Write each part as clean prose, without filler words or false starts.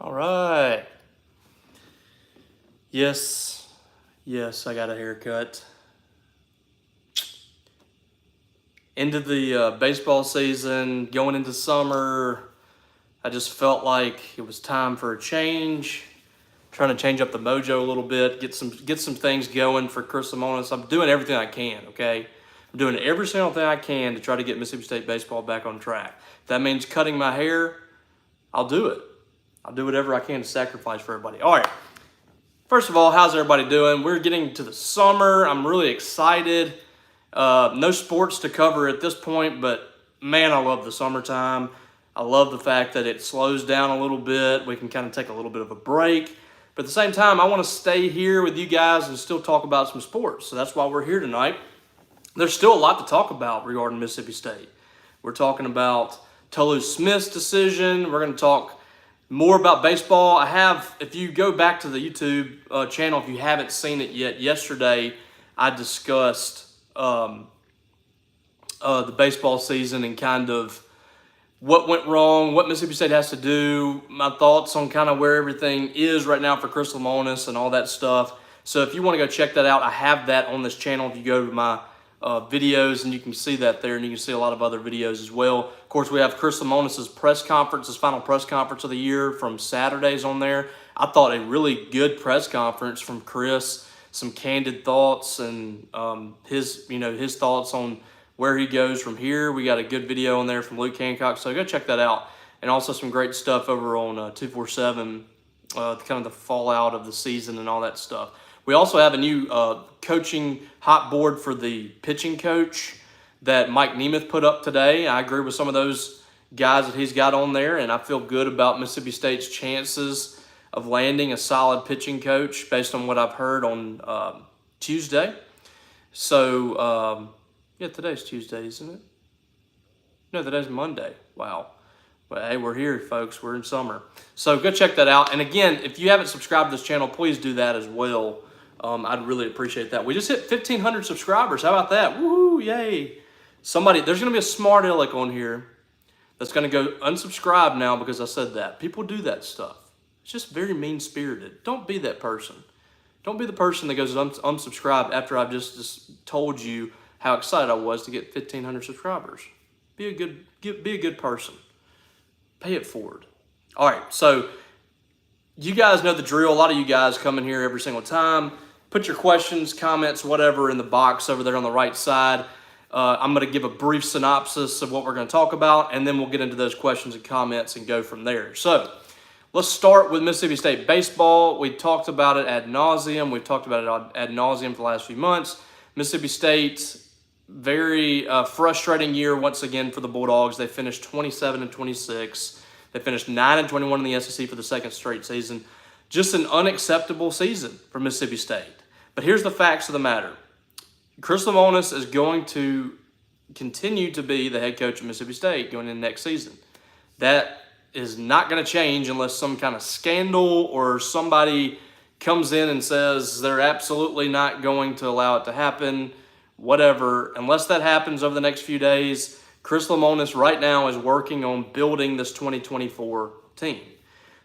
All right. Yes, I got a haircut. Into the baseball season, going into summer, I just felt like it was time for a change. Trying to change up the mojo a little bit, get some things going for Chris Lemonis. I'm doing everything I can, okay? I'm doing every single thing I can to try to get Mississippi State baseball back on track. If that means cutting my hair, I'll do it. I'll do whatever I can to sacrifice for everybody. All right. First of all, how's everybody doing? We're getting to the summer. I'm really excited. No sports to cover at this point, but man, I love the summertime. I love the fact that it slows down a little bit. We can kind of take a little bit of a break. But at the same time, I want to stay here with you guys and still talk about some sports. So that's why we're here tonight. There's still a lot to talk about regarding Mississippi State. We're talking about Tolu Smith's decision. We're going to talk more about baseball. If you go back to the YouTube channel, if you haven't seen it yet, yesterday I discussed the baseball season and kind of what went wrong, what Mississippi State has to do, my thoughts on kind of where everything is right now for Chris Lemonis and all that stuff. So if you want to go check that out, I have that on this channel. If you go to my videos, and you can see that there, and you can see a lot of other videos as well. Of course, we have Chris Lemonis' press conference, his final press conference of the year from Saturdays on there. I thought a really good press conference from Chris, some candid thoughts and his thoughts on where he goes from here. We got a good video on there from Luke Hancock, so go check that out. And also some great stuff over on 247, kind of the fallout of the season and all that stuff. We also have a new coaching hot board for the pitching coach that Mike Nemeth put up today. I agree with some of those guys that he's got on there, and I feel good about Mississippi State's chances of landing a solid pitching coach based on what I've heard on Tuesday. So, yeah, today's Tuesday, isn't it? No, today's Monday. Wow. Well, hey, we're here, folks. We're in summer. So go check that out. And again, if you haven't subscribed to this channel, please do that as well. I'd really appreciate that. We just hit 1,500 subscribers. How about that? Woohoo, yay. There's going to be a smart aleck on here that's going to go unsubscribe now because I said that. People do that stuff. It's just very mean-spirited. Don't be that person. Don't be the person that goes unsubscribe after I've just told you how excited I was to get 1,500 subscribers. Be a good person. Pay it forward. All right, so you guys know the drill. A lot of you guys come in here every single time. Put your questions, comments, whatever in the box over there on the right side. I'm going to give a brief synopsis of what we're going to talk about, and then we'll get into those questions and comments and go from there. So let's start with Mississippi State baseball. We talked about it ad nauseum. We've talked about it ad nauseum for the last few months. Mississippi State, very frustrating year once again for the Bulldogs. They finished 27-26. They finished 9-21 in the SEC for the second straight season. Just an unacceptable season for Mississippi State. But here's the facts of the matter. Chris Lemonis is going to continue to be the head coach of Mississippi State going into next season. That is not going to change unless some kind of scandal or somebody comes in and says they're absolutely not going to allow it to happen, whatever. Unless that happens over the next few days, Chris Lemonis right now is working on building this 2024 team.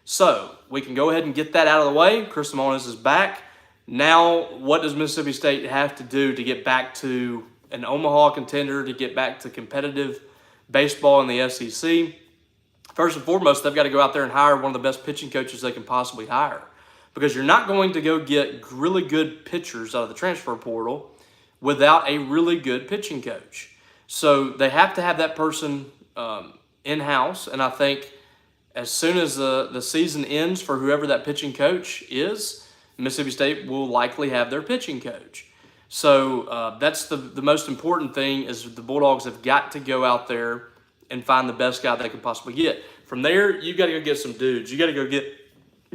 So we can go ahead and get that out of the way. Chris Lemonis is back. Now, what does Mississippi State have to do to get back to an Omaha contender, to get back to competitive baseball in the SEC? First and foremost, they've got to go out there and hire one of the best pitching coaches they can possibly hire, because you're not going to go get really good pitchers out of the transfer portal without a really good pitching coach. So they have to have that person in-house, and I think as soon as the season ends for whoever that pitching coach is, Mississippi State will likely have their pitching coach. So that's the most important thing, is the Bulldogs have got to go out there and find the best guy they can possibly get. From there, you got to go get some dudes. You got to go get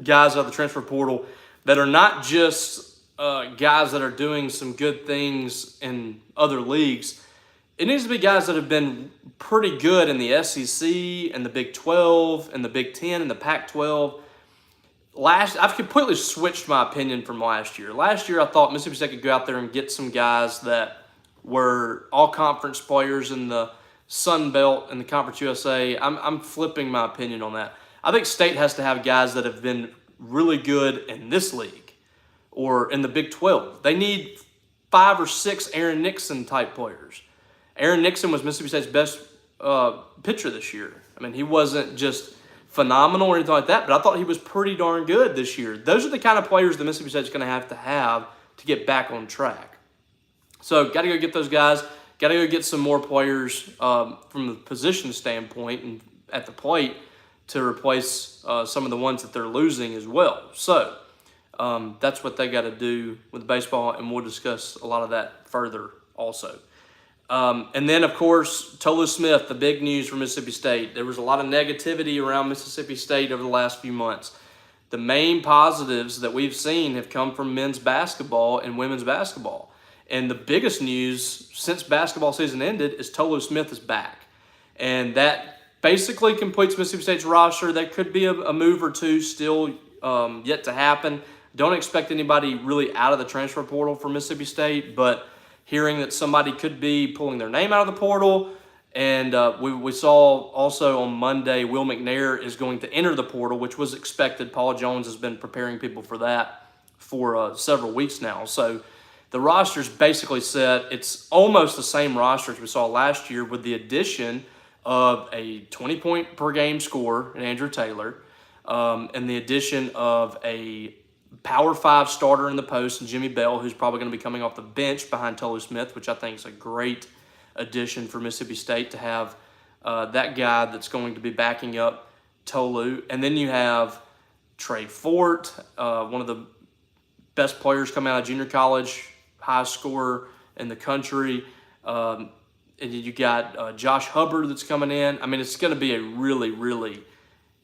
guys out of the transfer portal that are not just guys that are doing some good things in other leagues. It needs to be guys that have been pretty good in the SEC and the Big 12 and the Big 10 and the Pac-12. I've completely switched my opinion from last year. Last year, I thought Mississippi State could go out there and get some guys that were all-conference players in the Sun Belt and the Conference USA. I'm flipping my opinion on that. I think State has to have guys that have been really good in this league or in the Big 12. They need 5 or 6 Aaron Nixon type players. Aaron Nixon was Mississippi State's best pitcher this year. I mean, he wasn't just phenomenal or anything like that, but I thought he was pretty darn good this year. Those are the kind of players that Mississippi State's going to have to get back on track. So got to go get those guys. Got to go get some more players from the position standpoint and at the plate to replace some of the ones that they're losing as well. So that's what they got to do with baseball, and we'll discuss a lot of that further also. And then, of course, Tolu Smith, the big news for Mississippi State. There was a lot of negativity around Mississippi State over the last few months. The main positives that we've seen have come from men's basketball and women's basketball. And the biggest news since basketball season ended is Tolu Smith is back. And that basically completes Mississippi State's roster. There could be a move or two still yet to happen. Don't expect anybody really out of the transfer portal for Mississippi State, but hearing that somebody could be pulling their name out of the portal. And we saw also on Monday, Will McNair is going to enter the portal, which was expected. Paul Jones has been preparing people for that for several weeks now. So the roster's basically set. It's almost the same roster as we saw last year with the addition of a 20-point per game scorer in Andrew Taylor and the addition of a Power 5 starter in the post, and Jimmy Bell, who's probably going to be coming off the bench behind Tolu Smith, which I think is a great addition for Mississippi State to have that guy that's going to be backing up Tolu. And then you have Trey Fort, one of the best players coming out of junior college, high scorer in the country. And you got Josh Hubbard that's coming in. I mean, it's going to be a really, really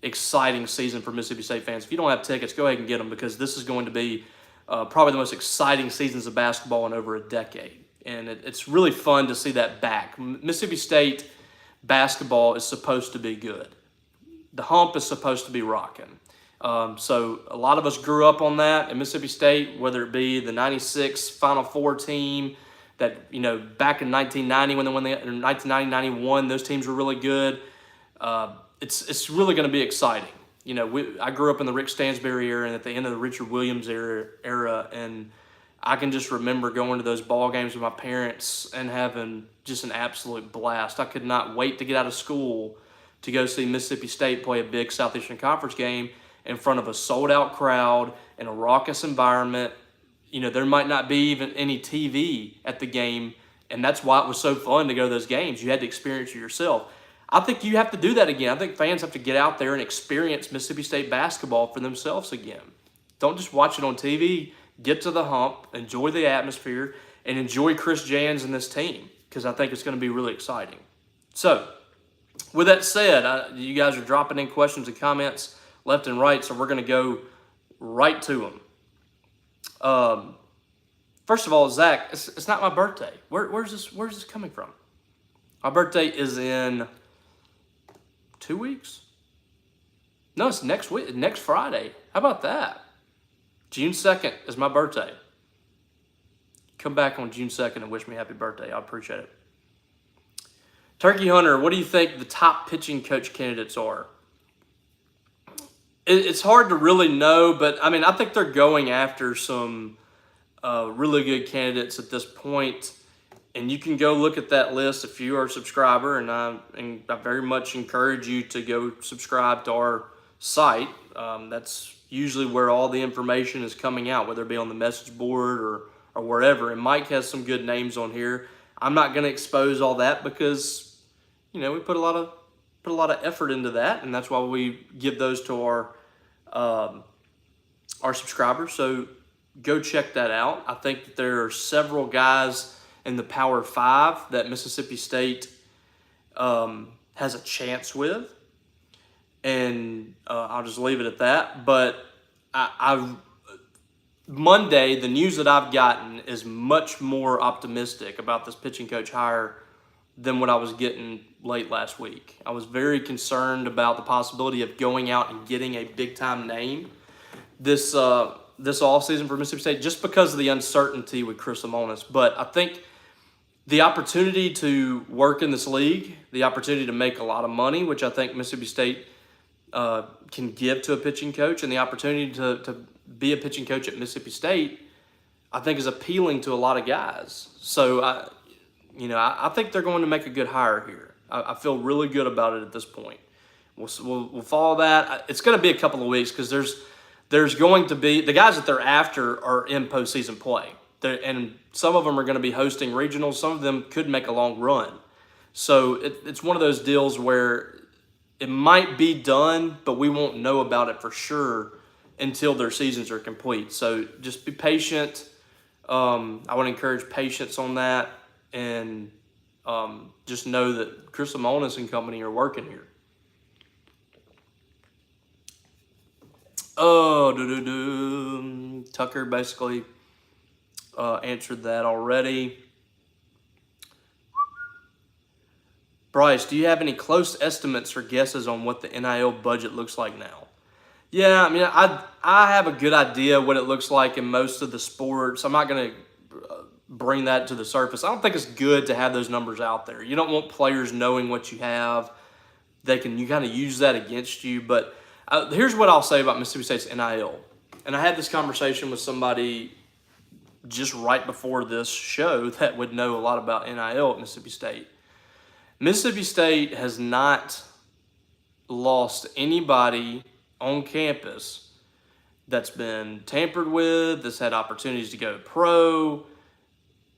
exciting season for Mississippi State fans. If you don't have tickets, go ahead and get them, because this is going to be probably the most exciting seasons of basketball in over a decade. And it's really fun to see that back. Mississippi State basketball is supposed to be good. The hump is supposed to be rocking. So a lot of us grew up on that in Mississippi State, whether it be the 96 Final Four team that, you know, back in 1990 when they won the 1990-91, those teams were really good. It's really going to be exciting. You know, I grew up in the Rick Stansbury era and at the end of the Richard Williams era, and I can just remember going to those ball games with my parents and having just an absolute blast. I could not wait to get out of school to go see Mississippi State play a big Southeastern Conference game in front of a sold-out crowd in a raucous environment. You know, there might not be even any TV at the game, and that's why it was so fun to go to those games. You had to experience it yourself. I think you have to do that again. I think fans have to get out there and experience Mississippi State basketball for themselves again. Don't just watch it on TV. Get to the hump, enjoy the atmosphere, and enjoy Chris Jans and this team, because I think it's going to be really exciting. So, with that said, you guys are dropping in questions and comments left and right, so we're going to go right to them. First of all, Zach, it's not my birthday. Where's this coming from? My birthday is in 2 weeks? No, it's next week, next Friday. How about that? June 2nd is my birthday. Come back on June 2nd and wish me happy birthday. I appreciate it. Turkey Hunter, what do you think the top pitching coach candidates are? It's hard to really know, but I mean, I think they're going after some really good candidates at this point. And you can go look at that list if you are a subscriber, and I very much encourage you to go subscribe to our site. That's usually where all the information is coming out, whether it be on the message board or wherever. And Mike has some good names on here. I'm not going to expose all that because, you know, we put a lot of effort into that, and that's why we give those to our subscribers. So go check that out. I think that there are several guys in the Power 5 that Mississippi State has a chance with. And I'll just leave it at that. But Monday, the news that I've gotten is much more optimistic about this pitching coach hire than what I was getting late last week. I was very concerned about the possibility of going out and getting a big-time name this offseason for Mississippi State just because of the uncertainty with Chris Lemonis. But I think the opportunity to work in this league, the opportunity to make a lot of money, which I think Mississippi State can give to a pitching coach, and the opportunity to be a pitching coach at Mississippi State, I think is appealing to a lot of guys. So I think they're going to make a good hire here. I feel really good about it at this point. We'll follow that. It's going to be a couple of weeks because there's going to be the guys that they're after are in postseason play, and some of them are going to be hosting regionals. Some of them could make a long run. So it's one of those deals where it might be done, but we won't know about it for sure until their seasons are complete. So just be patient. I would encourage patience on that, and just know that Chris Lemonis and company are working here. Tucker basically answered that already. Bryce, do you have any close estimates or guesses on what the NIL budget looks like now? Yeah, I mean, I have a good idea what it looks like in most of the sports. I'm not going to bring that to the surface. I don't think it's good to have those numbers out there. You don't want players knowing what you have. You kind of use that against you. But here's what I'll say about Mississippi State's NIL. And I had this conversation with somebody just right before this show that would know a lot about NIL at Mississippi State. Mississippi State has not lost anybody on campus that's been tampered with, that's had opportunities to go pro.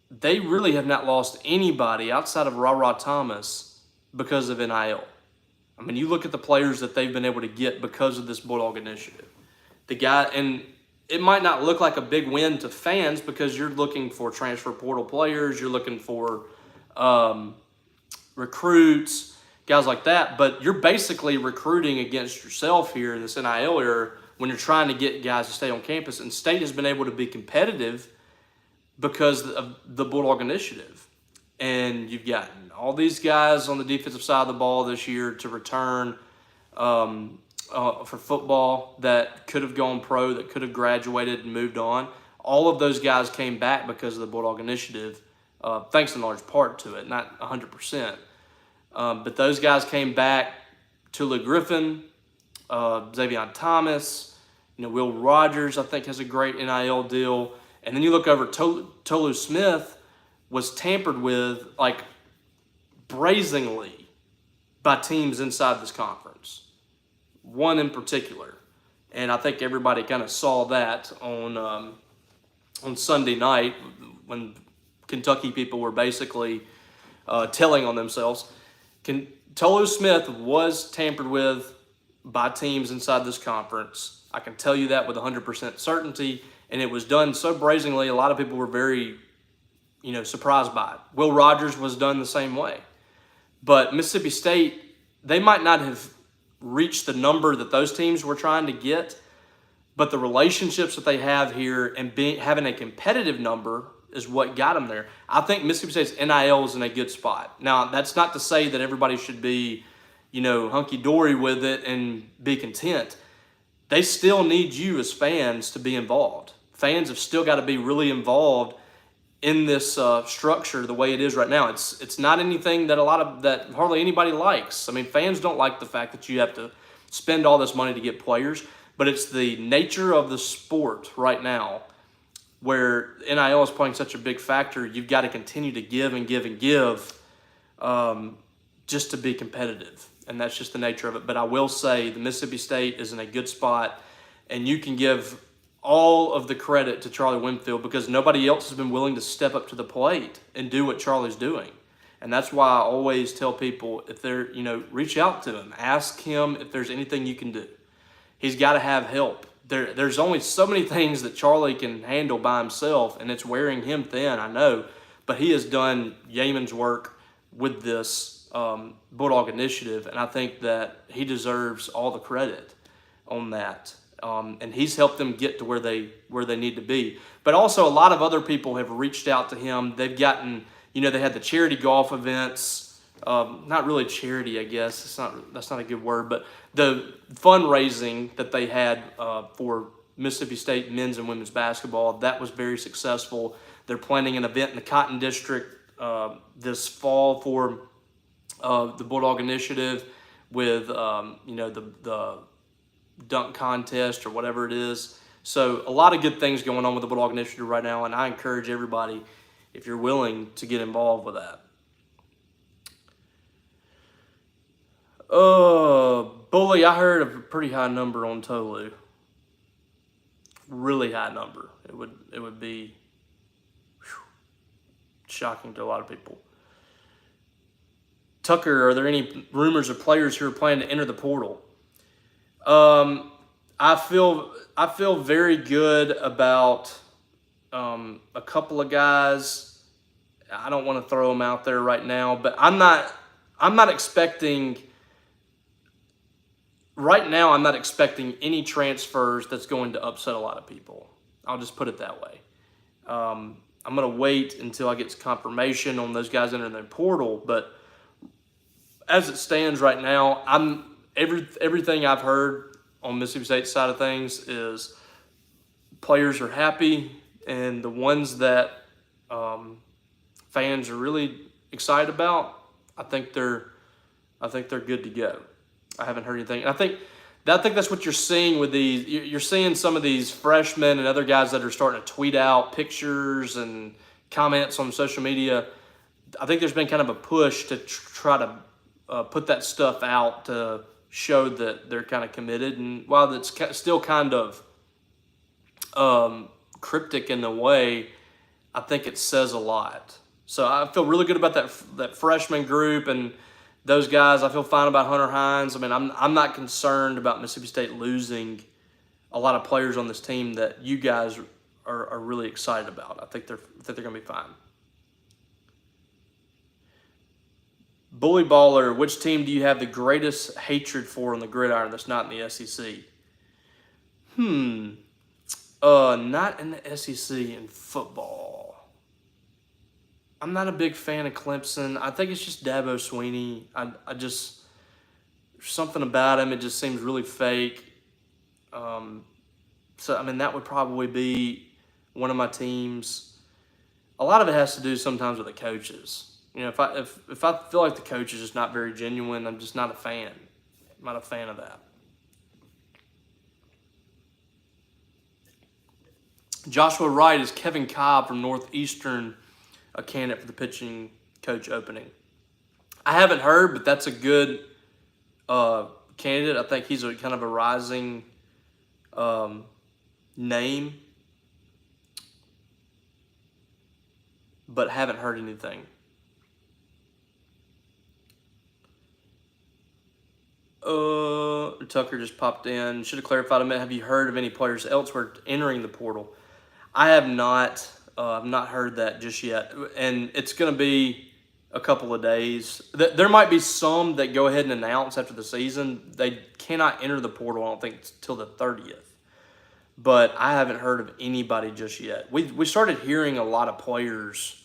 They really have not lost anybody outside of Ra Thomas because of NIL. I mean, you look at the players that they've been able to get because of this Bulldog initiative. And it might not look like a big win to fans because you're looking for transfer portal players, you're looking for recruits, guys like that, but you're basically recruiting against yourself here in this NIL era when you're trying to get guys to stay on campus. And State has been able to be competitive because of the Bulldog initiative. And you've gotten all these guys on the defensive side of the ball this year to return for football that could have gone pro, that could have graduated and moved on. All of those guys came back because of the Bulldog initiative, thanks in large part to it, not 100%. But those guys came back. Tolu Griffin, Xavier Thomas, Will Rogers, I think, has a great NIL deal. And then you look over, Tolu Smith was tampered with, like, brazenly by teams inside this conference. One in particular. And I think everybody kind of saw that on Sunday night when Kentucky people were basically telling on themselves. Tolu Smith was tampered with by teams inside this conference. I can tell you that with 100% certainty, and it was done so brazenly, a lot of people were very, surprised by it. Will Rogers was done the same way. But Mississippi State, they might not have reached the number that those teams were trying to get, but the relationships that they have here and having a competitive number is what got them there. I think Mississippi State's NIL is in a good spot. Now, that's not to say that everybody should be, hunky-dory with it and be content. They still need you as fans to be involved. Fans have still got to be really involved in this structure the way it is right now. It's not anything that hardly anybody likes. I mean, fans don't like the fact that you have to spend all this money to get players, but it's the nature of the sport right now where NIL is playing such a big factor. You've got to continue to give and give and give just to be competitive, and that's just the nature of it. But I will say the Mississippi State is in a good spot, and you can give all of the credit to Charlie Winfield because nobody else has been willing to step up to the plate and do what Charlie's doing. And that's why I always tell people, if they're, reach out to him, ask him if there's anything you can do. He's got to have help. There's only so many things that Charlie can handle by himself, and it's wearing him thin, I know. But he has done yeoman's work with this Bulldog initiative, and I think that he deserves all the credit on that. And he's helped them get to where they need to be. But also a lot of other people have reached out to him. They've gotten, they had the charity golf events. Not really charity, I guess. That's not a good word, but the fundraising that they had for Mississippi State men's and women's basketball, that was very successful. They're planning an event in the Cotton District this fall for the Bulldog Initiative with the dunk contest or whatever it is. So a lot of good things going on with the Bulldog Initiative right now, and I encourage everybody, if you're willing, to get involved with that. Bully, I heard a pretty high number on Tolu. Really high number. It would be shocking to a lot of people. Tucker, are there any rumors of players who are planning to enter the portal? I feel very good about a couple of guys. I don't want to throw them out there right now, but I'm not expecting. Right now, I'm not expecting any transfers that's going to upset a lot of people. I'll just put it that way. I'm going to wait until I get confirmation on those guys entering the portal. But as it stands right now, everything I've heard on Mississippi State's side of things is players are happy, and the ones that fans are really excited about, I think they're good to go. I haven't heard anything. And I think that's what you're seeing with these. You're seeing some of these freshmen and other guys that are starting to tweet out pictures and comments on social media. I think there's been kind of a push to try to put that stuff out to show that they're kind of committed. And while it's still kind of cryptic in a way, I think it says a lot. So I feel really good about that freshman group and those guys. I feel fine about Hunter Hines. I mean, I'm not concerned about Mississippi State losing a lot of players on this team that you guys are really excited about. I think they're going to be fine. Bully Baller, which team do you have the greatest hatred for on the gridiron that's not in the SEC? Not in the SEC in football. I'm not a big fan of Clemson. I think it's just Dabo Swinney. I just, there's something about him. It just seems really fake. So, I mean, that would probably be one of my teams. A lot of it has to do sometimes with the coaches. You know, if I feel like the coach is just not very genuine, I'm just not a fan. I'm not a fan of that. Joshua Wright, is Kevin Cobb from Northeastern a candidate for the pitching coach opening? I haven't heard, but that's a good candidate. I think he's a kind of a rising name, but haven't heard anything. Tucker just popped in. Should have clarified a minute. Have you heard of any players elsewhere entering the portal? I have not. I've not heard that just yet, and it's going to be a couple of days. There might be some that go ahead and announce after the season. They cannot enter the portal, I don't think, till the 30th. But I haven't heard of anybody just yet. We started hearing a lot of players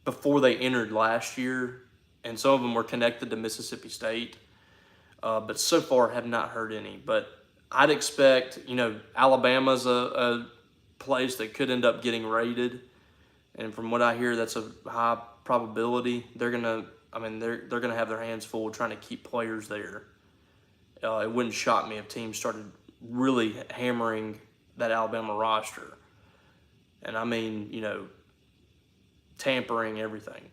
before they entered last year, and some of them were connected to Mississippi State. But so far have not heard any. But I'd expect, Alabama's a place that could end up getting raided, and from what I hear, that's a high probability. They're gonna have their hands full trying to keep players there. It wouldn't shock me if teams started really hammering that Alabama roster, and I mean, tampering everything.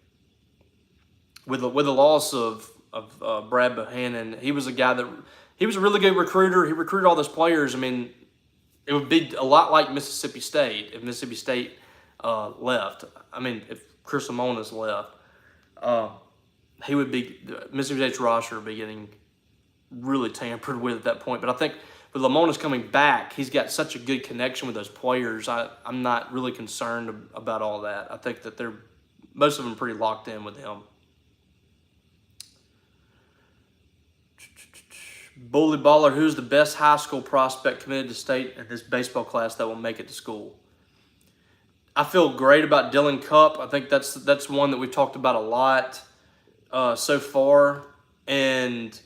With the loss of Brad Bohannon, he was a guy he was a really good recruiter. He recruited all those players. I mean, it would be a lot like Mississippi State if Mississippi State left. I mean, if Chris Lemonis left, Mississippi State's roster would be getting really tampered with at that point. But I think with Lemonis coming back, he's got such a good connection with those players. I'm not really concerned about all that. I think that most of them are pretty locked in with him. Bully Baller, who's the best high school prospect committed to state in this baseball class that will make it to school? I feel great about Dylan Cupp. I think that's one that we've talked about a lot so far. And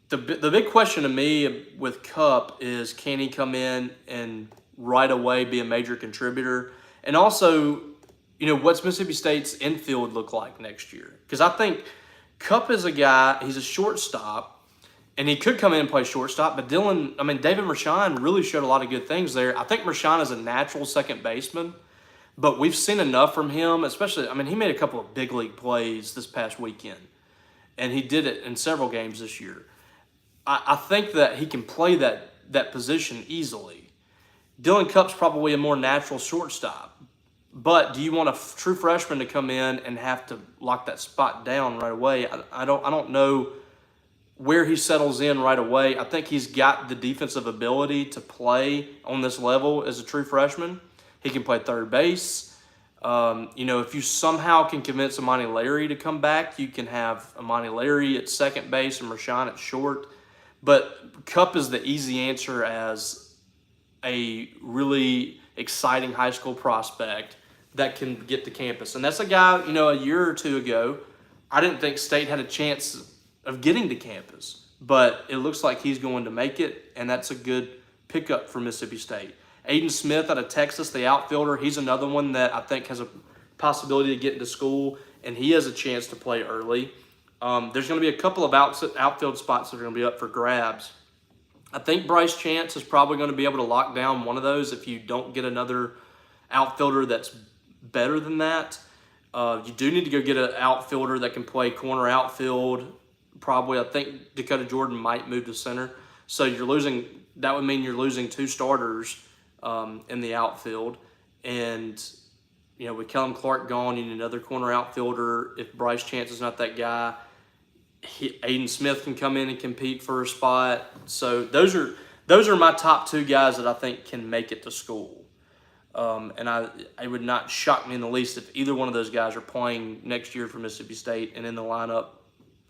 the big question to me with Cupp is, can he come in and right away be a major contributor? And also, what's Mississippi State's infield look like next year? Because I think Cupp is a guy, he's a shortstop, And he could come in and play shortstop, but David Mershon really showed a lot of good things there. I think Mershon is a natural second baseman, but we've seen enough from him, especially, he made a couple of big league plays this past weekend, and he did it in several games this year. I think that he can play that position easily. Dylan Cup's probably a more natural shortstop, but do you want a true freshman to come in and have to lock that spot down right away? I don't know where he settles in right away. I think he's got the defensive ability to play on this level as a true freshman. He can play third base. If you somehow can convince Amani Larry to come back, you can have Amani Larry at second base and Mershon at short. But Cup is the easy answer as a really exciting high school prospect that can get to campus. And that's a guy, a year or two ago, I didn't think State had a chance of getting to campus, but it looks like he's going to make it, and that's a good pickup for Mississippi State. Aiden Smith out of Texas, the outfielder, he's another one that I think has a possibility to get into school, and he has a chance to play early. There's going to be a couple of outfield spots that are going to be up for grabs. I think Bryce Chance is probably going to be able to lock down one of those if you don't get another outfielder that's better than that. You do need to go get an outfielder that can play corner outfield. Probably, I think Dakota Jordan might move to center. So that would mean you're losing two starters in the outfield. And, with Kellum Clark gone, you need another corner outfielder. If Bryce Chance is not that guy, Aiden Smith can come in and compete for a spot. So those are my top two guys that I think can make it to school. And it would not shock me in the least if either one of those guys are playing next year for Mississippi State and in the lineup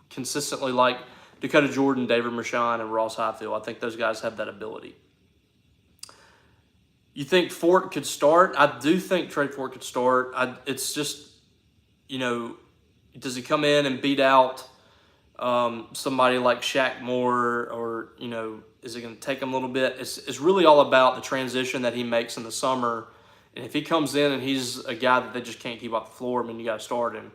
consistently like Dakota Jordan, David Mershon, and Ross Highfield. I think those guys have that ability. You think Fort could start? I do think Trey Fort could start. It's just, does he come in and beat out somebody like Shaq Moore, or, is it going to take him a little bit? It's really all about the transition that he makes in the summer. And if he comes in and he's a guy that they just can't keep off the floor, you got to start him.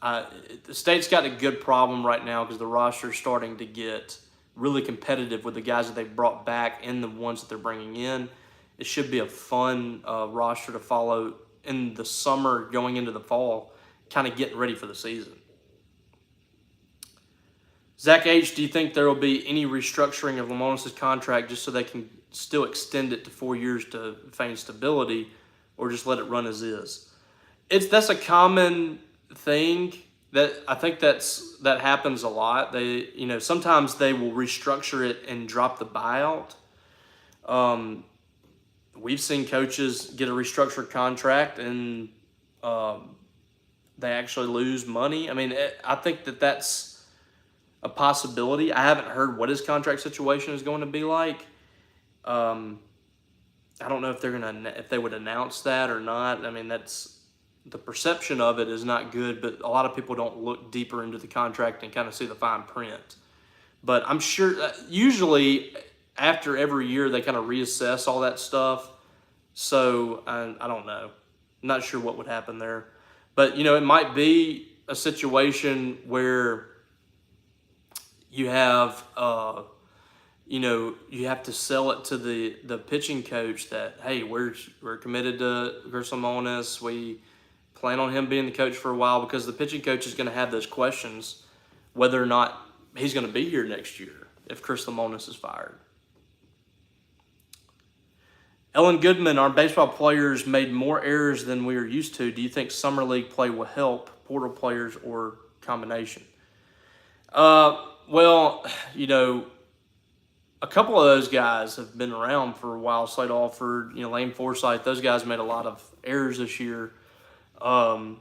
The State's got a good problem right now because the roster is starting to get really competitive with the guys that they've brought back and the ones that they're bringing in. It should be a fun roster to follow in the summer going into the fall, kind of getting ready for the season. Zach H., do you think there will be any restructuring of Lemonis' contract just so they can still extend it to 4 years to feign stability, or just let it run as is? That's a common thing that I think that happens a lot. They, sometimes they will restructure it and drop the buyout. We've seen coaches get a restructured contract and they actually lose money. I think that's a possibility. I haven't heard what his contract situation is going to be like. I don't know if they would announce that or not. That's the perception of it is not good, but a lot of people don't look deeper into the contract and kind of see the fine print. But I'm sure usually after every year they kind of reassess all that stuff. So I don't know. I'm not sure what would happen there. But, it might be a situation where you have, you have to sell it to the pitching coach that, hey, we're committed to Lemonis. We plan on him being the coach for a while, because the pitching coach is going to have those questions whether or not he's going to be here next year if Chris Lemonis is fired. Ellen Goodman, our baseball players made more errors than we are used to. Do you think summer league play will help portal players or combination? Well, a couple of those guys have been around for a while. Slade Alford, Lane Forsythe, those guys made a lot of errors this year. And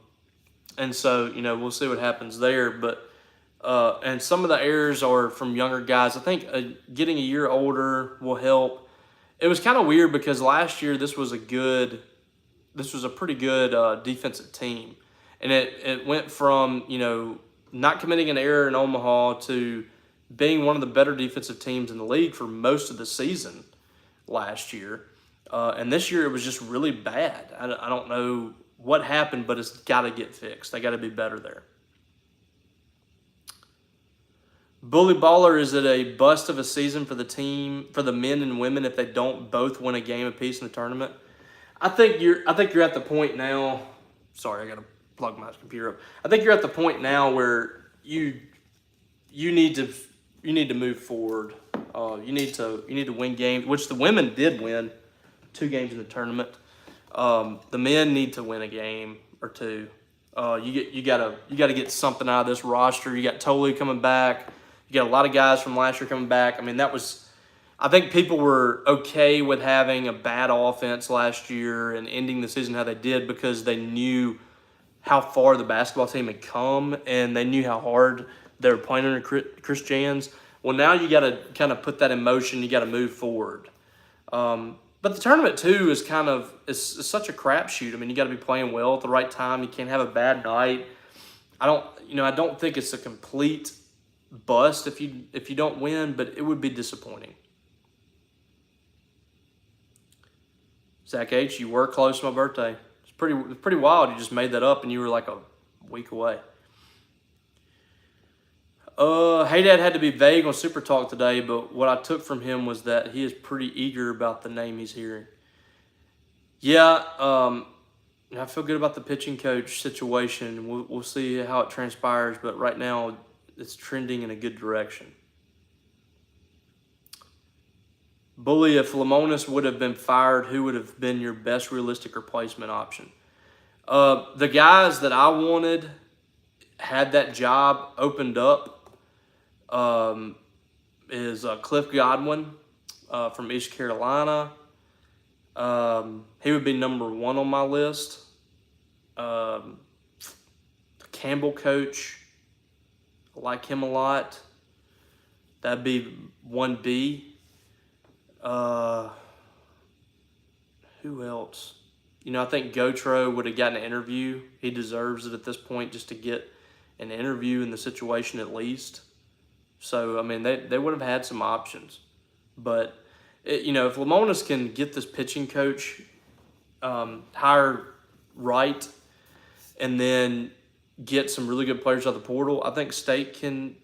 so, we'll see what happens there. But and some of the errors are from younger guys. I think getting a year older will help. It was kind of weird because last year this was a pretty good defensive team. And it went from, not committing an error in Omaha to being one of the better defensive teams in the league for most of the season last year. And this year it was just really bad. I don't know what happened, but it's got to get fixed. They got to be better there. Bully Baller, is it a bust of a season for the team, for the men and women, if they don't both win a game apiece in the tournament? I think you're at the point now. Sorry, I gotta plug my computer up. I think you're at the point now where you need to move forward. You need to win games, which the women did win 2 games in the tournament. The men need to win a game or 2. You gotta get something out of this roster. You got Tolu coming back. You got a lot of guys from last year coming back. I mean, I think people were okay with having a bad offense last year and ending the season how they did because they knew how far the basketball team had come and they knew how hard they were playing under Chris Jans. Well, now you got to kind of put that in motion. You got to move forward. But the tournament too is is such a crapshoot. I mean, you got to be playing well at the right time. You can't have a bad night. I don't think it's a complete bust if you don't win, but it would be disappointing. Zach H, you were close to my birthday. It's pretty wild. You just made that up and you were like a week away. Hey Dad had to be vague on Super Talk today, but what I took from him was that he is pretty eager about the name he's hearing. Yeah, I feel good about the pitching coach situation. We'll see how it transpires, but right now it's trending in a good direction. Bully, if Lemonis would have been fired, who would have been your best realistic replacement option? The guys that I wanted had that job opened up is Cliff Godwin from East Carolina. He would be number 1 on my list. The Campbell coach, I like him a lot. That'd be 1B. Who else? I think Gotro would have gotten an interview. He deserves it at this point just to get an interview in the situation at least. So, I mean, they would have had some options. But, if Lemonis can get this pitching coach hired right and then get some really good players out of the portal, I think State can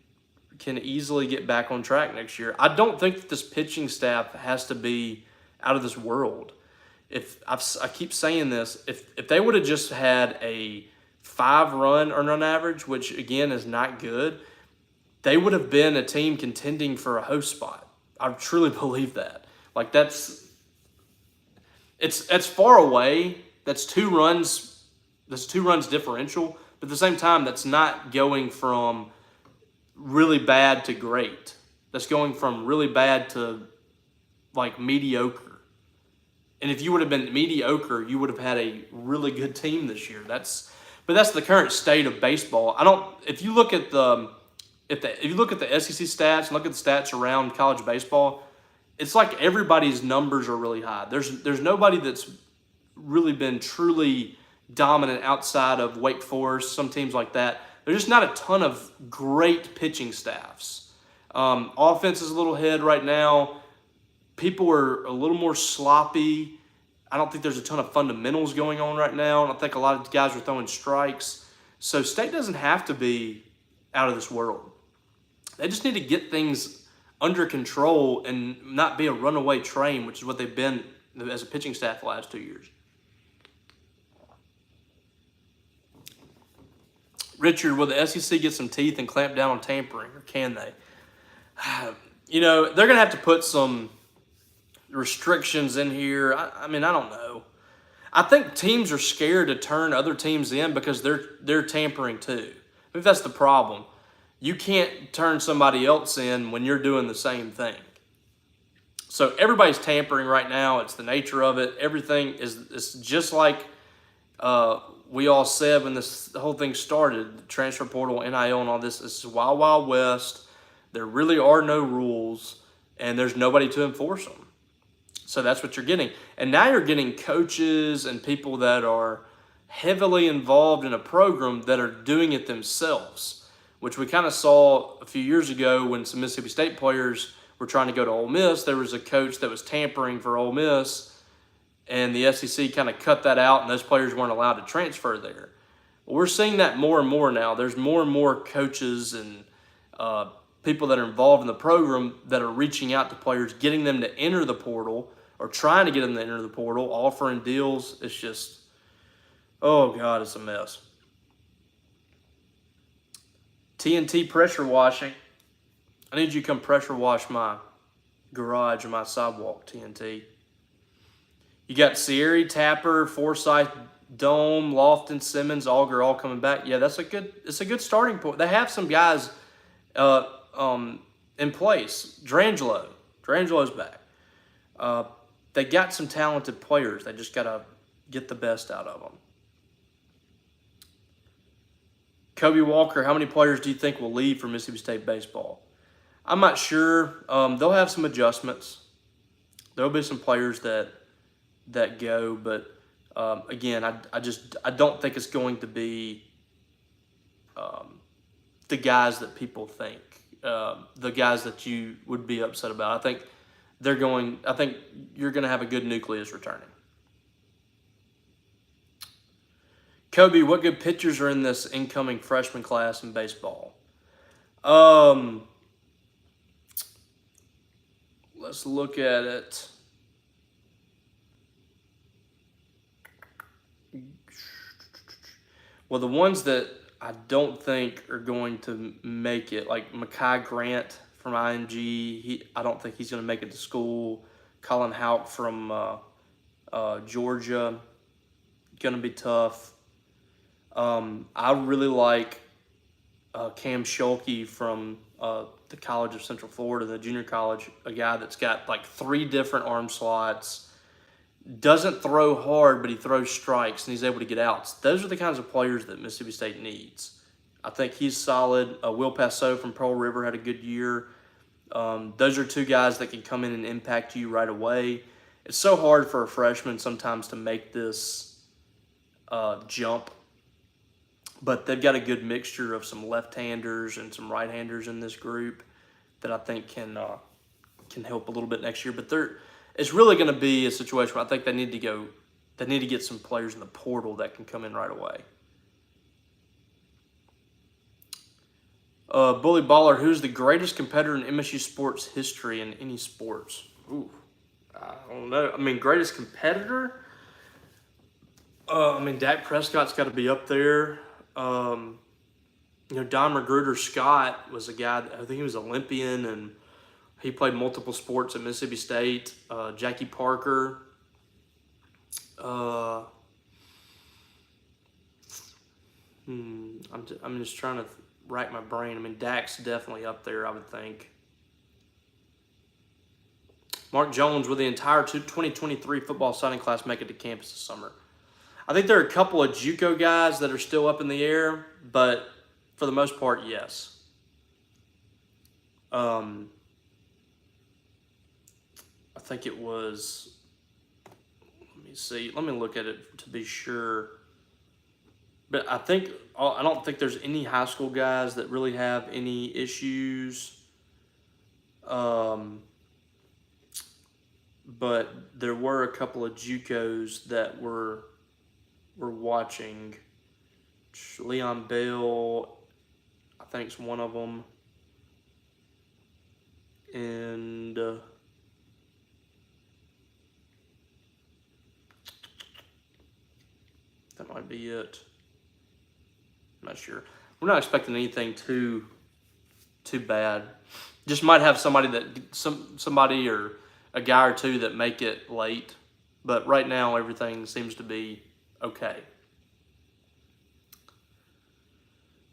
easily get back on track next year. I don't think that this pitching staff has to be out of this world. I keep saying this, if they would have just had a 5-run earned average, which again is not good, they would have been a team contending for a host spot. I truly believe that. Like that's far away. That's 2 runs. That's 2 runs differential. But at the same time, that's not going from really bad to great. That's going from really bad to like mediocre. And if you would have been mediocre, you would have had a really good team this year. But that's the current state of baseball. If you look at the SEC stats and look at the stats around college baseball, it's like everybody's numbers are really high. There's nobody that's really been truly dominant outside of Wake Forest, some teams like that. There's just not a ton of great pitching staffs. Offense is a little ahead right now. People are a little more sloppy. I don't think there's a ton of fundamentals going on right now. I don't think a lot of guys are throwing strikes. So State doesn't have to be out of this world. They just need to get things under control and not be a runaway train, which is what they've been as a pitching staff the last 2 years. Richard, will the SEC get some teeth and clamp down on tampering, or can they? They're going to have to put some restrictions in here. I mean, I don't know. I think teams are scared to turn other teams in because they're tampering too. I think that's the problem. You can't turn somebody else in when you're doing the same thing. So everybody's tampering right now. It's the nature of it. Everything it's just like we all said when the whole thing started, the transfer portal, NIL, and all this. This is Wild Wild West. There really are no rules, and there's nobody to enforce them. So that's what you're getting. And now you're getting coaches and people that are heavily involved in a program that are doing it themselves, which we kind of saw a few years ago when some Mississippi State players were trying to go to Ole Miss. There was a coach that was tampering for Ole Miss, and the SEC kind of cut that out, and those players weren't allowed to transfer there. Well, we're seeing that more and more now. There's more and more coaches and people that are involved in the program that are reaching out to players, getting them to enter the portal or trying to get them to enter the portal, offering deals. It's just, oh God, it's a mess. TNT pressure washing. I need you to come pressure wash my garage and my sidewalk, TNT. You got Sierra, Tapper, Forsyth, Dome, Lofton, Simmons, Auger all coming back. Yeah, it's a good starting point. They have some guys in place. Drangelo's back. They got some talented players. They just got to get the best out of them. Kobe Walker, how many players do you think will leave for Mississippi State baseball? I'm not sure. They'll have some adjustments. There'll be some players that go, but again, I don't think it's going to be the guys that people think, the guys that you would be upset about. I think you're going to have a good nucleus returning. Kobe, what good pitchers are in this incoming freshman class in baseball? Let's look at it. Well, the ones that I don't think are going to make it, like Mekhi Grant from IMG, I don't think he's going to make it to school. Colin Houck from Georgia, going to be tough. I really like Cam Schulke from the College of Central Florida, the junior college, a guy that's got like 3 different arm slots, doesn't throw hard, but he throws strikes, and he's able to get outs. Those are the kinds of players that Mississippi State needs. I think he's solid. Will Passeau from Pearl River had a good year. Those are 2 guys that can come in and impact you right away. It's so hard for a freshman sometimes to make this jump, but they've got a good mixture of some left-handers and some right-handers in this group that I think can help a little bit next year. But it's really going to be a situation where I think they need to get some players in the portal that can come in right away. Bully Baller, who's the greatest competitor in MSU sports history in any sports? Ooh, I don't know. I mean, greatest competitor? Dak Prescott's got to be up there. Don Magruder Scott was a guy that, I think he was Olympian, and he played multiple sports at Mississippi State. Jackie Parker. I'm just trying to rack my brain. I mean, Dak's definitely up there, I would think. Mark Jones, will the entire 2023 football signing class make it to campus this summer? I think there are a couple of JUCO guys that are still up in the air, but for the most part, yes. I think it was, let me see, let me look at it to be sure. But I don't think there's any high school guys that really have any issues. But there were a couple of JUCOs that were watching. Leon Bell, I think, is one of them. And that might be it. I'm not sure. We're not expecting anything too bad. Just might have somebody or a guy or 2 that make it late. But right now, everything seems to be okay.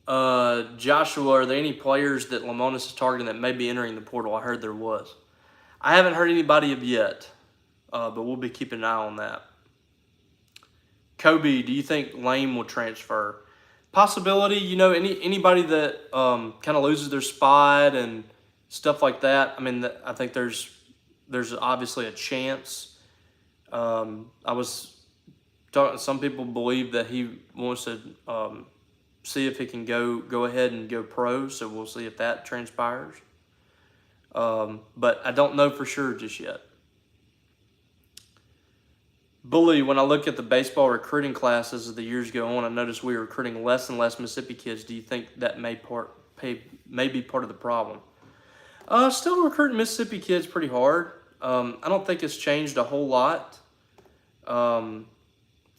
Joshua, are there any players that Lemonis is targeting that may be entering the portal? I heard there was. I haven't heard anybody of yet, but we'll be keeping an eye on that. Kobe, do you think Lane will transfer? Possibility, anybody that kind of loses their spot and stuff like that. I mean, I think there's obviously a chance. Some people believe that he wants to see if he can go ahead and go pro, so we'll see if that transpires. But I don't know for sure just yet. Bully, when I look at the baseball recruiting classes as the years go on, I notice we're recruiting less and less Mississippi kids. Do you think that may be part of the problem? Still recruiting Mississippi kids pretty hard. I don't think it's changed a whole lot. And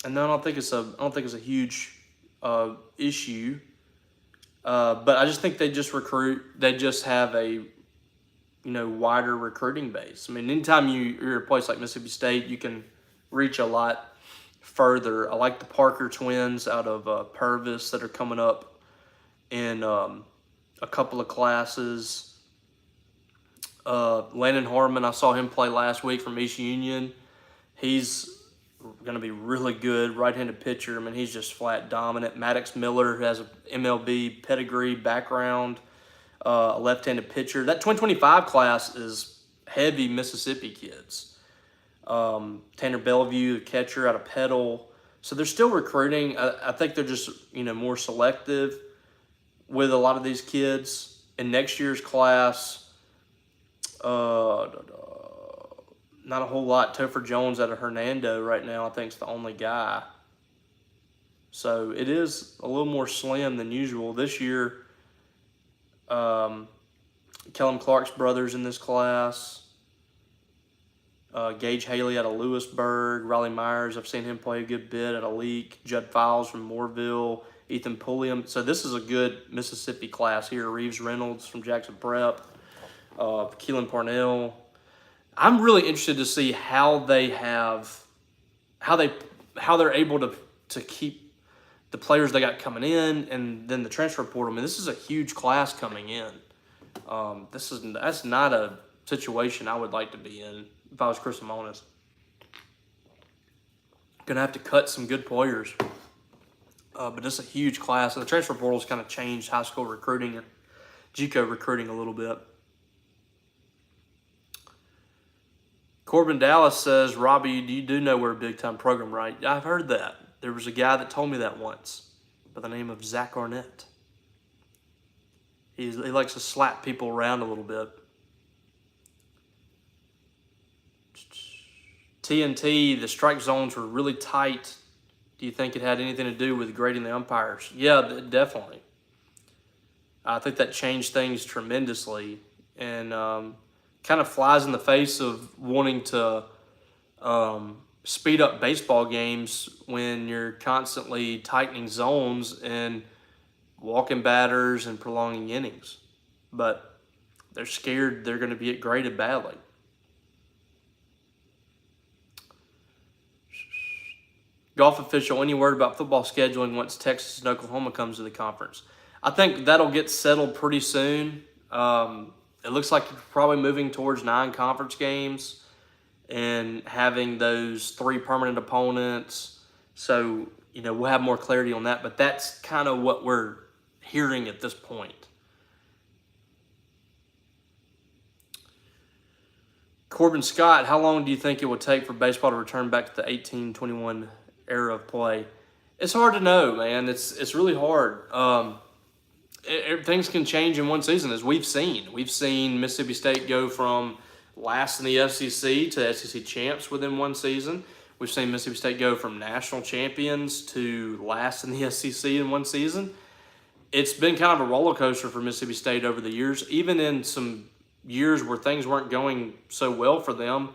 I don't think it's a huge issue. But I just think they just recruit. They just have a wider recruiting base. I mean, anytime you're at a place like Mississippi State, you can reach a lot further. I like the Parker twins out of Purvis that are coming up in a couple of classes. Landon Harmon, I saw him play last week from East Union. He's going to be really good, right-handed pitcher. I mean, he's just flat dominant. Maddox Miller, who has a MLB pedigree background, a left-handed pitcher. That 2025 class is heavy Mississippi kids. Tanner Bellevue, the catcher out of Petal. So they're still recruiting. I think they're just more selective with a lot of these kids. In next year's class, not a whole lot. Topher Jones out of Hernando right now, I think, is the only guy. So it is a little more slim than usual. This year, Kellum Clark's brothers in this class. Gage Haley out of Lewisburg. Riley Myers, I've seen him play a good bit at a Leak. Judd Files from Mooreville. Ethan Pulliam. So this is a good Mississippi class here. Reeves Reynolds from Jackson Prep. Keelan Parnell. I'm really interested to see how they're able to keep the players they got coming in, and then the transfer portal. I mean, this is a huge class coming in. That's not a situation I would like to be in if I was Chris Lemonis. Gonna have to cut some good players, but it's a huge class, and the transfer portal's kind of changed high school recruiting, JUCO recruiting a little bit. Corbin Dallas says, Robbie, you do know we're a big-time program, right? I've heard that. There was a guy that told me that once by the name of Zach Arnett. He likes to slap people around a little bit. TNT, the strike zones were really tight. Do you think it had anything to do with grading the umpires? Yeah, definitely. I think that changed things tremendously, and kind of flies in the face of wanting to speed up baseball games when you're constantly tightening zones and walking batters and prolonging innings. But they're scared they're going to get graded badly. Golf official, any word about football scheduling once Texas and Oklahoma comes to the conference? I think that'll get settled pretty soon. It looks like you're probably moving towards 9 conference games and having those 3 permanent opponents. So, we'll have more clarity on that, but that's kind of what we're hearing at this point. Corbin Scott, how long do you think it would take for baseball to return back to the 1821 era of play? It's hard to know, man. It's really hard. Things can change in one season, as we've seen. We've seen Mississippi State go from last in the SEC to SEC champs within one season. We've seen Mississippi State go from national champions to last in the SEC in one season. It's been kind of a roller coaster for Mississippi State over the years. Even in some years where things weren't going so well for them,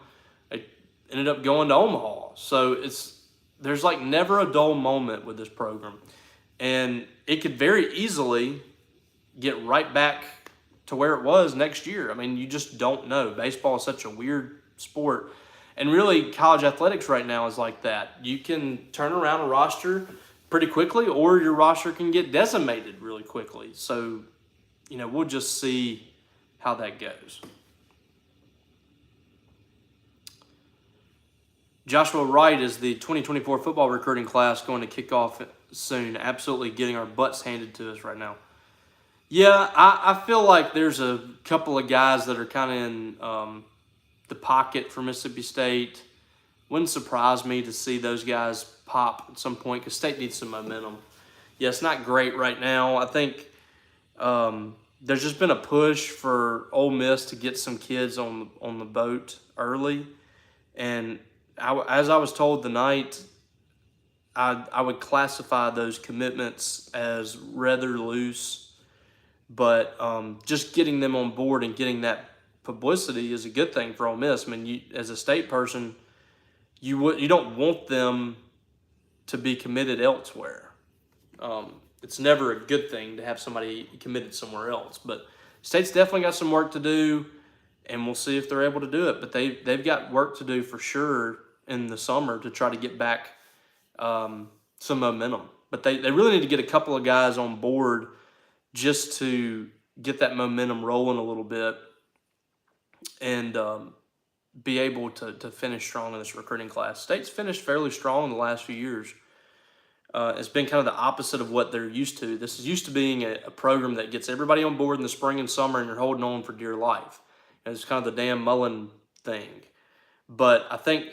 they ended up going to Omaha. So there's like never a dull moment with this program. And it could very easily get right back to where it was next year. I mean, you just don't know. Baseball is such a weird sport. And really, college athletics right now is like that. You can turn around a roster pretty quickly, or your roster can get decimated really quickly. So, we'll just see how that goes. Joshua Wright is the 2024 football recruiting class going to kick off soon. Absolutely getting our butts handed to us right now. Yeah, I feel like there's a couple of guys that are kind of in the pocket for Mississippi State. Wouldn't surprise me to see those guys pop at some point because State needs some momentum. Yeah, it's not great right now. I think there's just been a push for Ole Miss to get some kids on the boat early. And as I was told tonight, I would classify those commitments as rather loose. But just getting them on board and getting that publicity is a good thing for Ole Miss. I mean, you, as a state person, you don't want them to be committed elsewhere. It's never a good thing to have somebody committed somewhere else. But state's definitely got some work to do, and we'll see if they're able to do it. But they've got work to do for sure in the summer to try to get back some momentum. But they really need to get a couple of guys on board just to get that momentum rolling a little bit and be able to finish strong in this recruiting class. State's finished fairly strong in the last few years. It's been kind of the opposite of what they're used to. This is used to being a program that gets everybody on board in the spring and summer, and you're holding on for dear life. And it's kind of the Dan Mullen thing. But I think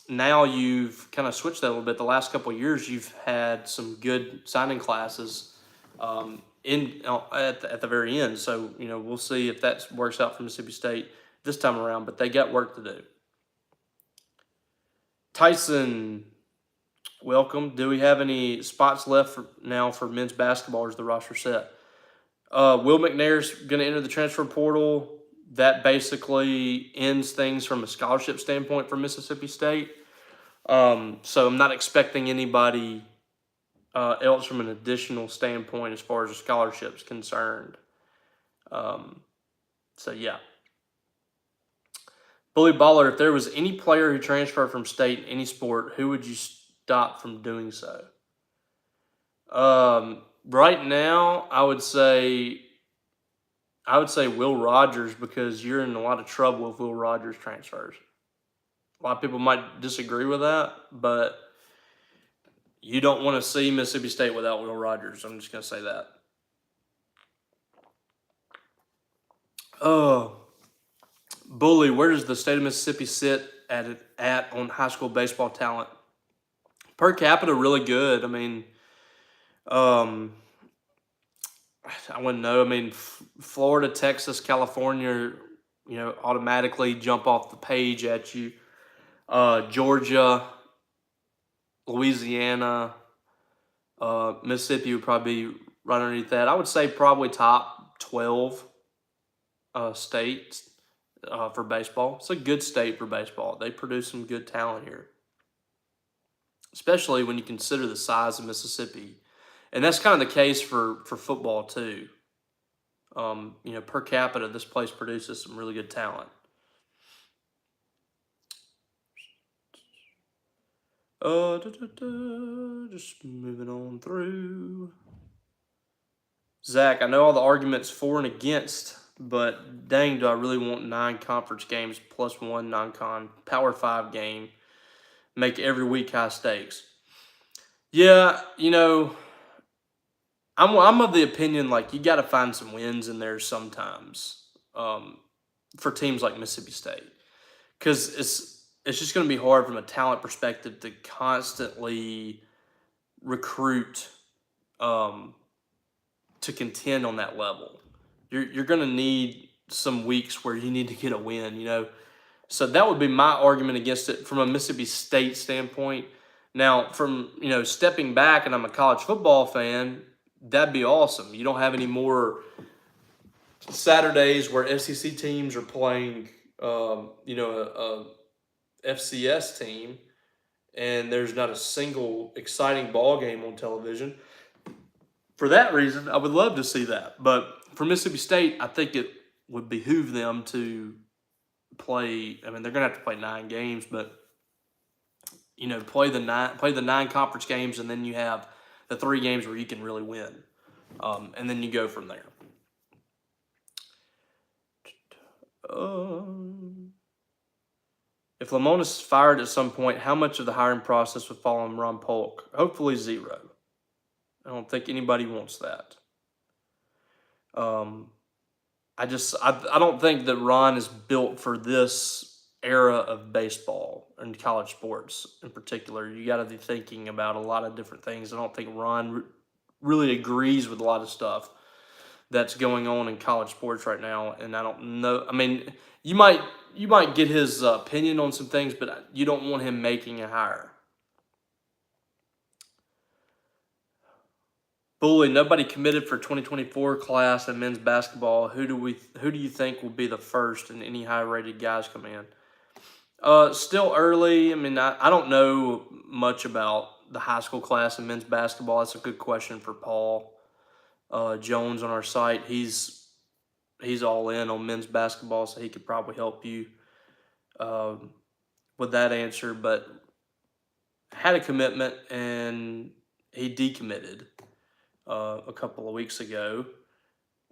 now you've kind of switched that a little bit. The last couple of years, you've had some good signing classes at the very end. So, we'll see if that works out for Mississippi State this time around. But they got work to do. Tyson, welcome. Do we have any spots left now for men's basketball, or is the roster set? Will McNair's going to enter the transfer portal. That basically ends things from a scholarship standpoint for Mississippi State. So I'm not expecting anybody else from an additional standpoint as far as the scholarship's concerned. So, yeah. Bully Baller, if there was any player who transferred from state in any sport, who would you stop from doing so? Right now, I would say Will Rogers, because you're in a lot of trouble if Will Rogers transfers. A lot of people might disagree with that, but you don't want to see Mississippi State without Will Rogers. I'm just going to say that. Bully, where does the state of Mississippi sit at on high school baseball talent? Per capita, really good. I mean, I wouldn't know. I mean, Florida, Texas, California, automatically jump off the page at you. Georgia, Louisiana, Mississippi would probably be right underneath that. I would say probably top 12 states for baseball. It's a good state for baseball. They produce some good talent here, especially when you consider the size of Mississippi. And that's kind of the case for football too. Per capita, this place produces some really good talent. Just moving on through. Zach, I know all the arguments for and against, but dang, do I really want 9 conference games plus 1 non-con Power 5 game, make every week high stakes? Yeah, I'm of the opinion, like, you got to find some wins in there sometimes for teams like Mississippi State, because it's just going to be hard from a talent perspective to constantly recruit to contend on that level. You're going to need some weeks where you need to get a win, So that would be my argument against it from a Mississippi State standpoint. Now, from, stepping back, and I'm a college football fan, that'd be awesome. You don't have any more Saturdays where SEC teams are playing, a FCS team, and there's not a single exciting ball game on television. For that reason, I would love to see that. But for Mississippi State, I think it would behoove them to play. I mean, they're going to have to play 9 games, but play the 9 conference games, and then you have the 3 games where you can really win, and then you go from there. If Lemonis is fired at some point, how much of the hiring process would fall on Ron Polk? Hopefully 0. I don't think anybody wants that. I don't think that Ron is built for this era of baseball and college sports in particular. You got to be thinking about a lot of different things. I don't think Ron really agrees with a lot of stuff that's going on in college sports right now, and I don't know. I mean, you might get his opinion on some things, but you don't want him making a hire. Bully, nobody committed for 2024 class in men's basketball. Who do you think will be the first and any high rated guys come in? Still early. I mean, I don't know much about the high school class in men's basketball. That's a good question for Paul Jones on our site. He's all in on men's basketball, so he could probably help you with that answer. But had a commitment and he decommitted a couple of weeks ago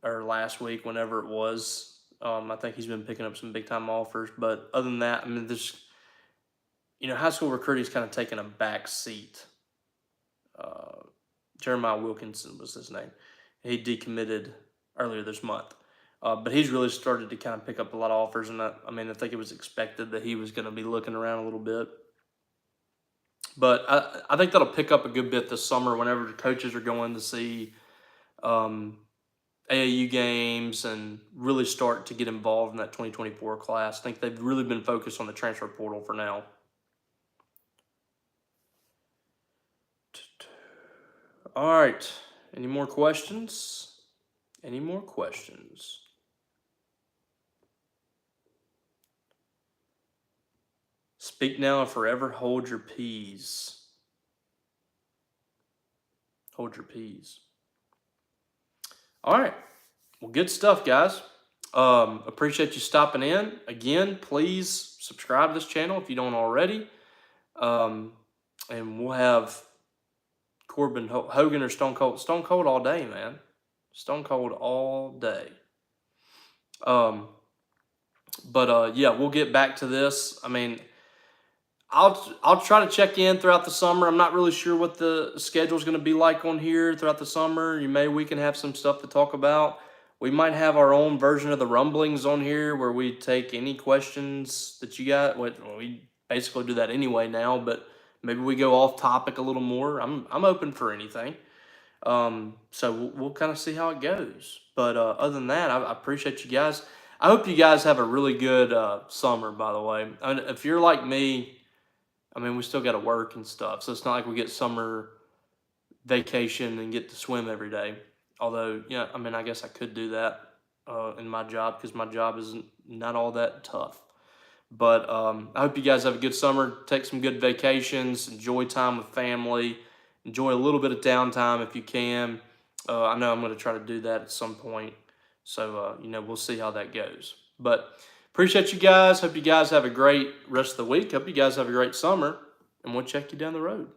or last week, whenever it was. I think he's been picking up some big time offers, but other than that, I mean, there's, high school recruiting's kind of taken a back seat. Jeremiah Wilkinson was his name. He decommitted earlier this month. But he's really started to kind of pick up a lot of offers, and I think it was expected that he was going to be looking around a little bit. But I think that'll pick up a good bit this summer whenever the coaches are going to see AAU games and really start to get involved in that 2024 class. I think they've really been focused on the transfer portal for now. All right. Any more questions? Any more questions? Speak now and forever hold your peas. Hold your peas. All right. Well, good stuff, guys. Appreciate you stopping in. Again, please subscribe to this channel if you don't already. And we'll have Corbin Hogan or Stone Cold. Stone Cold all day, man. Stone Cold all day. Yeah, we'll get back to this. I mean, I'll try to check in throughout the summer. I'm not really sure what the schedule is going to be like on here throughout the summer. We can have some stuff to talk about. We might have our own version of the rumblings on here where we take any questions that you got. We basically do that anyway now, but maybe we go off topic a little more. I'm open for anything. So we'll kind of see how it goes. But other than that, I appreciate you guys. I hope you guys have a really good summer, by the way. If you're like me, we still got to work and stuff. So it's not like we get summer vacation and get to swim every day. Although, I guess I could do that in my job because my job is not all that tough. But I hope you guys have a good summer. Take some good vacations. Enjoy time with family. Enjoy a little bit of downtime if you can. I know I'm going to try to do that at some point. So, we'll see how that goes. But appreciate you guys. Hope you guys have a great rest of the week. Hope you guys have a great summer. And we'll check you down the road.